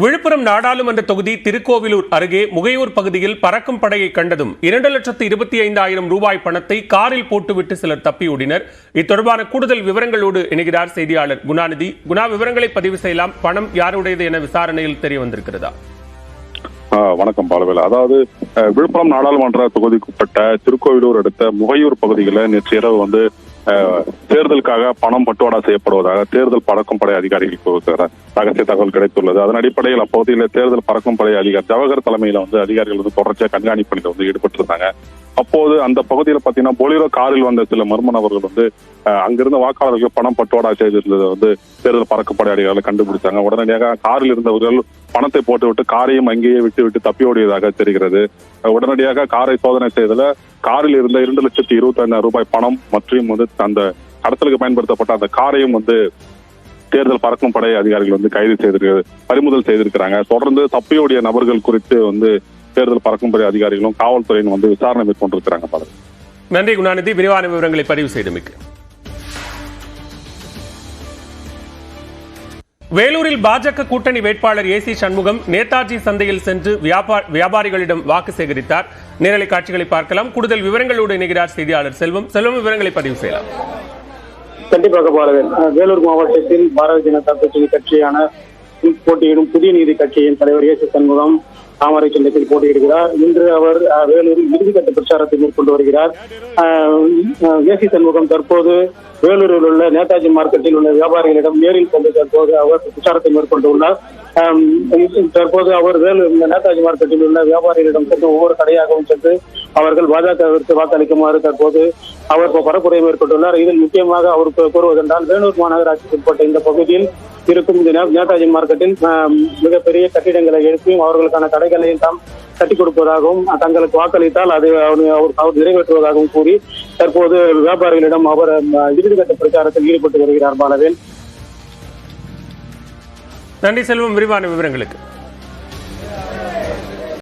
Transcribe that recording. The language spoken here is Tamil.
விழுப்புரம் நாடாளுமன்ற தொகுதி திருக்கோவிலூர் அருகே முகையூர் பகுதியில் பறக்கும் படையை கண்டதும் 2,25,000 ரூபாய் பணத்தை காரில் போட்டுவிட்டு சிலர் தப்பியோடினர். இத்தொடர்பான கூடுதல் விவரங்களோடு இணைகிறார் செய்தியாளர் குணாநிதி. குணா, விவரங்களை பதிவு செய்யலாம். பணம் யாருடையது என விசாரணையில் தெரிய வந்திருக்கிறதா? வணக்கம் பாலவேல். அதாவது விழுப்புரம் நாடாளுமன்ற தொகுதிக்குட்பட்ட திருக்கோவிலூர் அடுத்த முகையூர் பகுதிகளில் நேற்று இரவு தேர்தலுக்காக பணம் பட்டுவாடா செய்யப்படுவதாக தேர்தல் பறக்கும் படை அதிகாரிகளுக்கு ரகசிய தகவல் கிடைத்துள்ளது. அதன் அடிப்படையில் அப்பகுதியில் தேர்தல் பறக்கும் படை அதிகாரி ஜவஹர் தலைமையில அதிகாரிகள் தொடர்ச்சியாக கண்காணிப்பு பணியில் ஈடுபட்டிருந்தாங்க. அப்போது அந்த பகுதியில் பாத்தீங்கன்னா பொலிரோ காரில் வந்த சில மர்ம நபர்கள் அங்கிருந்த வாக்காளர்கள் பணம் பட்டுவாடா செய்திருந்தது தேர்தல் பறக்கும் படை அதிகாரிகள் கண்டுபிடிச்சாங்க. உடனடியாக காரில் இருந்தவர்கள் பணத்தை போட்டுவிட்டு காரையும் அங்கேயே விட்டு தப்பி ஓடியதாக தெரிகிறது. உடனடியாக காரை சோதனை செய்தல காரில் இருந்த 2,25,000 ரூபாய் பணம் மற்றும் அந்த கடத்தலுக்கு பயன்படுத்தப்பட்ட அந்த காரையும் தேர்தல் பறக்கும் படை அதிகாரிகள் கைது பறிமுதல் செய்திருக்கிறாங்க. தொடர்ந்து தப்பியோடிய நபர்கள் குறித்து தேர்தல் பறக்கும் படை அதிகாரிகளும் காவல்துறையும் விசாரணை மேற்கொண்டிருக்கிறாங்க. பலர் நன்றி குணாநிதி, விரிவான விவரங்களை பதிவு செய்தமைக்கு. வேலூரில் பாஜக கூட்டணி வேட்பாளர் ஏசி சண்முகம் நேதாஜி சந்தையில் சென்று வியாபாரிகளிடம் வாக்கு சேகரித்தார். நேரலை காட்சிகளை பார்க்கலாம். கூடுதல் விவரங்களோடு இணைகிறார் செய்தியாளர் செல்வம். விவரங்களை பதிவு செய்யலாம். கண்டிப்பாக பாலவேல். வேலூர் மாவட்டத்தில் பாரதிய ஜனதா கூட்டணி கட்சியான போட்டியிடும் புதிய நீதி கட்சியின் தலைவர் ஏசி சண்முகம் தாமரை சின்னத்தில் போட்டியிடுகிறார். இன்று அவர் வேலூரில் இறுதிக்கட்ட பிரச்சாரத்தை மேற்கொண்டு வருகிறார். ஏசி சண்முகம் தற்போது வேலூரில் உள்ள நேதாஜி மார்க்கெட்டில் உள்ள வியாபாரிகளிடம் நேரில் சென்று தற்போது அவர் பிரச்சாரத்தை மேற்கொண்டுள்ளார். தற்போது அவர் வேலூர் நேதாஜி மார்க்கெட்டில் உள்ள வியாபாரிகளிடம் சென்று ஒவ்வொரு கடையாகவும் சென்று அவர்கள் பாஜகவிற்கு வாக்களிக்குமாறு தற்போது அவர் பரப்புரை மேற்கொண்டுள்ளார். இதில் முக்கியமாக அவர் கூறுவதென்றால் வேலூர் மாநகராட்சிக்கு உட்பட்ட இந்த பகுதியில் இருக்கும் நேதாஜி மார்க்கெட்டில் மிகப்பெரிய கட்டிடங்களை எழுப்பியும் அவர்களுக்கான கடைகளையும் தாம் கட்டி கொடுப்பதாகவும் தங்களுக்கு வாக்களித்தால் அதை அவர் நிறைவேற்றுவதாகவும் கூறி தற்போது வியாபாரிகளிடம் அவர் இறுதிக்கட்ட பிரச்சாரத்தில் ஈடுபட்டு வருகிறார். பாலவேல். நன்றி செல்வம், விரிவான விவரங்களுக்கு.